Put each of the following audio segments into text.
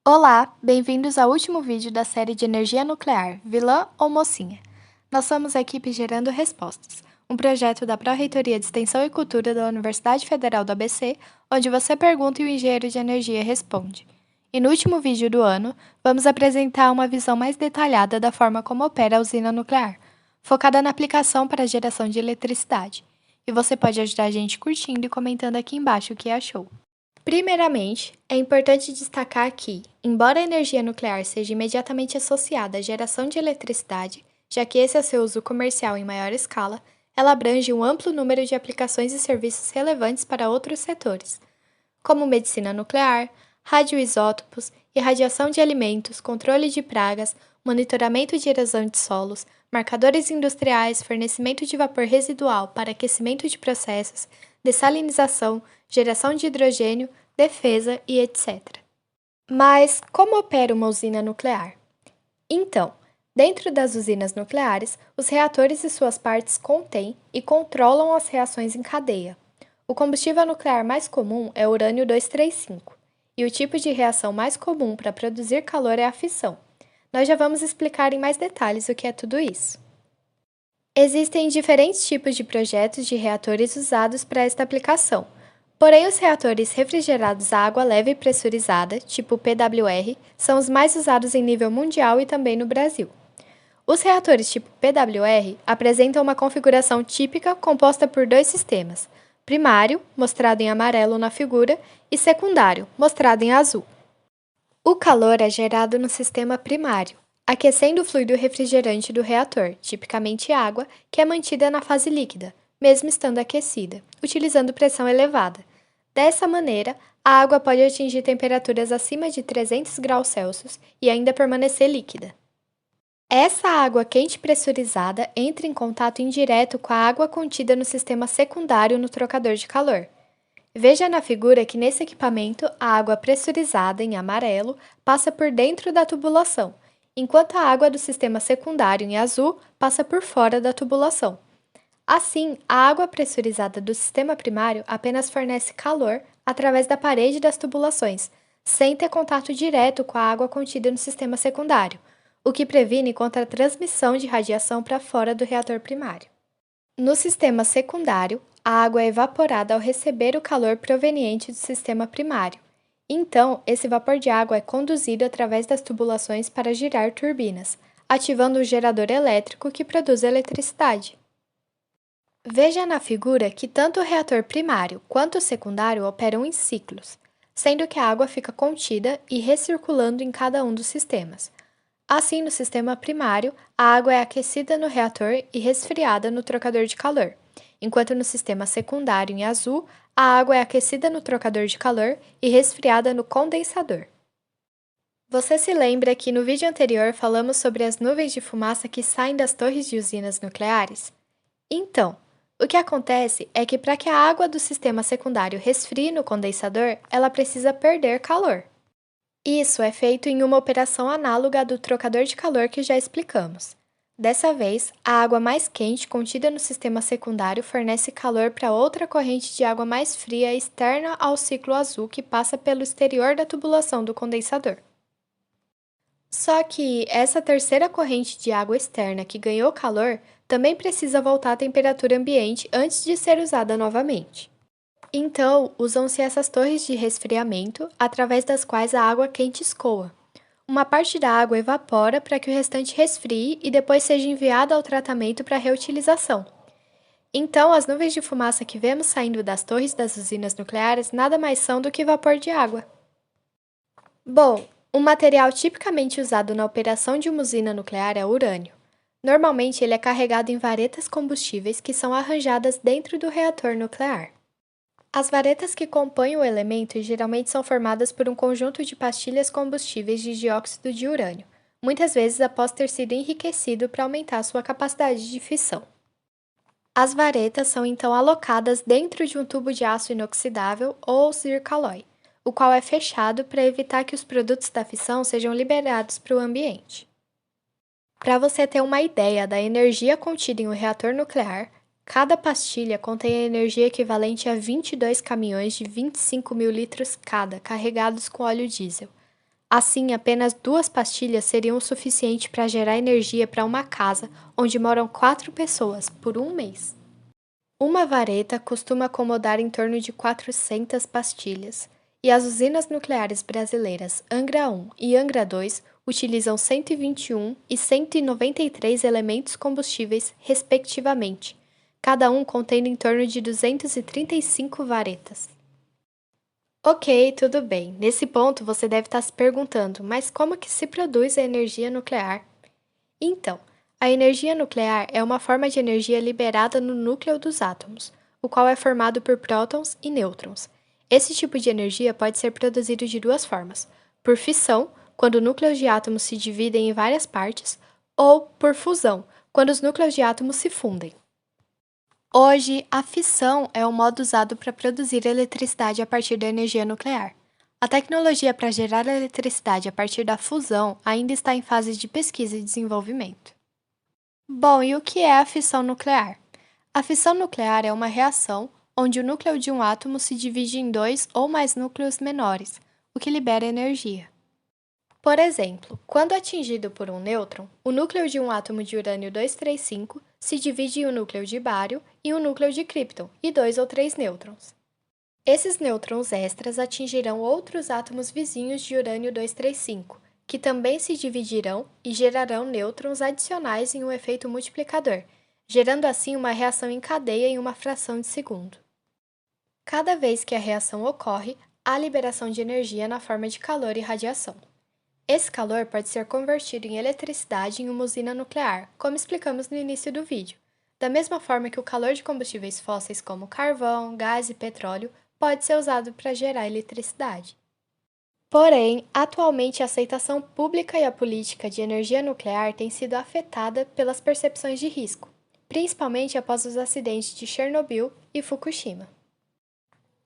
Olá, bem-vindos ao último vídeo da série de energia nuclear, vilã ou mocinha? Nós somos a equipe Gerando Respostas, um projeto da Pró-Reitoria de Extensão e Cultura da Universidade Federal do ABC, onde você pergunta e o engenheiro de energia responde. E no último vídeo do ano, vamos apresentar uma visão mais detalhada da forma como opera a usina nuclear, focada na aplicação para a geração de eletricidade. E você pode ajudar a gente curtindo e comentando aqui embaixo o que achou. Primeiramente, é importante destacar que, embora a energia nuclear seja imediatamente associada à geração de eletricidade, já que esse é seu uso comercial em maior escala, ela abrange um amplo número de aplicações e serviços relevantes para outros setores, como medicina nuclear, radioisótopos, irradiação de alimentos, controle de pragas, monitoramento de erosão de solos, marcadores industriais, fornecimento de vapor residual para aquecimento de processos, dessalinização, geração de hidrogênio, defesa e etc. Mas como opera uma usina nuclear? Então, dentro das usinas nucleares, os reatores e suas partes contêm e controlam as reações em cadeia. O combustível nuclear mais comum é o urânio-235, e o tipo de reação mais comum para produzir calor é a fissão. Nós já vamos explicar em mais detalhes o que é tudo isso. Existem diferentes tipos de projetos de reatores usados para esta aplicação, porém os reatores refrigerados a água leve pressurizada, tipo PWR, são os mais usados em nível mundial e também no Brasil. Os reatores tipo PWR apresentam uma configuração típica composta por dois sistemas, primário, mostrado em amarelo na figura, e secundário, mostrado em azul. O calor é gerado no sistema primário, aquecendo o fluido refrigerante do reator, tipicamente água, que é mantida na fase líquida, mesmo estando aquecida, utilizando pressão elevada. Dessa maneira, a água pode atingir temperaturas acima de 300 graus Celsius e ainda permanecer líquida. Essa água quente pressurizada entra em contato indireto com a água contida no sistema secundário no trocador de calor. Veja na figura que nesse equipamento a água pressurizada, em amarelo, passa por dentro da tubulação, enquanto a água do sistema secundário, em azul, passa por fora da tubulação. Assim, a água pressurizada do sistema primário apenas fornece calor através da parede das tubulações, sem ter contato direto com a água contida no sistema secundário, o que previne contra a transmissão de radiação para fora do reator primário. No sistema secundário, a água é evaporada ao receber o calor proveniente do sistema primário. Então, esse vapor de água é conduzido através das tubulações para girar turbinas, ativando o gerador elétrico que produz eletricidade. Veja na figura que tanto o reator primário quanto o secundário operam em ciclos, sendo que a água fica contida e recirculando em cada um dos sistemas. Assim, no sistema primário, a água é aquecida no reator e resfriada no trocador de calor, enquanto no sistema secundário, em azul, a água é aquecida no trocador de calor e resfriada no condensador. Você se lembra que no vídeo anterior falamos sobre as nuvens de fumaça que saem das torres de usinas nucleares? Então, o que acontece é que para que a água do sistema secundário resfrie no condensador, ela precisa perder calor. Isso é feito em uma operação análoga à do trocador de calor que já explicamos. Dessa vez, a água mais quente contida no sistema secundário fornece calor para outra corrente de água mais fria externa ao ciclo azul que passa pelo exterior da tubulação do condensador. Só que essa terceira corrente de água externa que ganhou calor também precisa voltar à temperatura ambiente antes de ser usada novamente. Então, usam-se essas torres de resfriamento, através das quais a água quente escoa. Uma parte da água evapora para que o restante resfrie e depois seja enviada ao tratamento para reutilização. Então, as nuvens de fumaça que vemos saindo das torres das usinas nucleares nada mais são do que vapor de água. Bom, um material tipicamente usado na operação de uma usina nuclear é o urânio. Normalmente, ele é carregado em varetas combustíveis que são arranjadas dentro do reator nuclear. As varetas que compõem o elemento geralmente são formadas por um conjunto de pastilhas combustíveis de dióxido de urânio, muitas vezes após ter sido enriquecido para aumentar sua capacidade de fissão. As varetas são então alocadas dentro de um tubo de aço inoxidável ou zircaloy, o qual é fechado para evitar que os produtos da fissão sejam liberados para o ambiente. Para você ter uma ideia da energia contida em um reator nuclear, cada pastilha contém a energia equivalente a 22 caminhões de 25 mil litros cada, carregados com óleo diesel. Assim, apenas 2 pastilhas seriam o suficiente para gerar energia para uma casa onde moram 4 pessoas por um mês. Uma vareta costuma acomodar em torno de 400 pastilhas, e as usinas nucleares brasileiras Angra 1 e Angra 2 utilizam 121 e 193 elementos combustíveis, respectivamente, cada um contendo em torno de 235 varetas. Ok, tudo bem. Nesse ponto você deve estar se perguntando, mas como que se produz a energia nuclear? Então, a energia nuclear é uma forma de energia liberada no núcleo dos átomos, o qual é formado por prótons e nêutrons. Esse tipo de energia pode ser produzido de duas formas: por fissão, quando núcleos de átomos se dividem em várias partes, ou por fusão, quando os núcleos de átomos se fundem. Hoje, a fissão é o modo usado para produzir eletricidade a partir da energia nuclear. A tecnologia para gerar eletricidade a partir da fusão ainda está em fase de pesquisa e desenvolvimento. Bom, e o que é a fissão nuclear? A fissão nuclear é uma reação onde o núcleo de um átomo se divide em dois ou mais núcleos menores, o que libera energia. Por exemplo, quando atingido por um nêutron, o núcleo de um átomo de urânio 235 se divide em um núcleo de bário e um núcleo de cripton e 2 ou 3 nêutrons. Esses nêutrons extras atingirão outros átomos vizinhos de urânio 235, que também se dividirão e gerarão nêutrons adicionais em um efeito multiplicador, gerando assim uma reação em cadeia em uma fração de segundo. Cada vez que a reação ocorre, há liberação de energia na forma de calor e radiação. Esse calor pode ser convertido em eletricidade em uma usina nuclear, como explicamos no início do vídeo, da mesma forma que o calor de combustíveis fósseis como carvão, gás e petróleo pode ser usado para gerar eletricidade. Porém, atualmente a aceitação pública e a política de energia nuclear tem sido afetada pelas percepções de risco, principalmente após os acidentes de Chernobyl e Fukushima.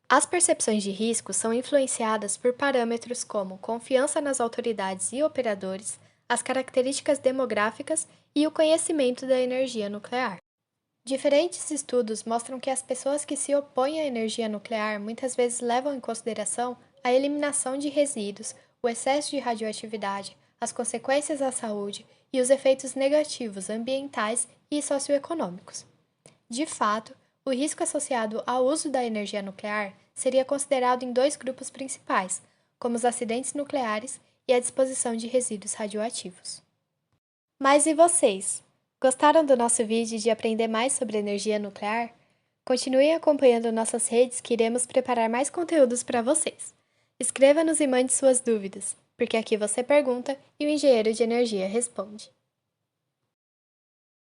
As percepções de risco são influenciadas por parâmetros como confiança nas autoridades e operadores, as características demográficas e o conhecimento da energia nuclear. Diferentes estudos mostram que as pessoas que se opõem à energia nuclear muitas vezes levam em consideração a eliminação de resíduos, o excesso de radioatividade, as consequências à saúde e os efeitos negativos ambientais e socioeconômicos. De fato, o risco associado ao uso da energia nuclear seria considerado em dois grupos principais, como os acidentes nucleares e a disposição de resíduos radioativos. Mas e vocês? Gostaram do nosso vídeo de aprender mais sobre energia nuclear? Continuem acompanhando nossas redes que iremos preparar mais conteúdos para vocês. Escreva-nos e mande suas dúvidas, porque aqui você pergunta e o engenheiro de energia responde.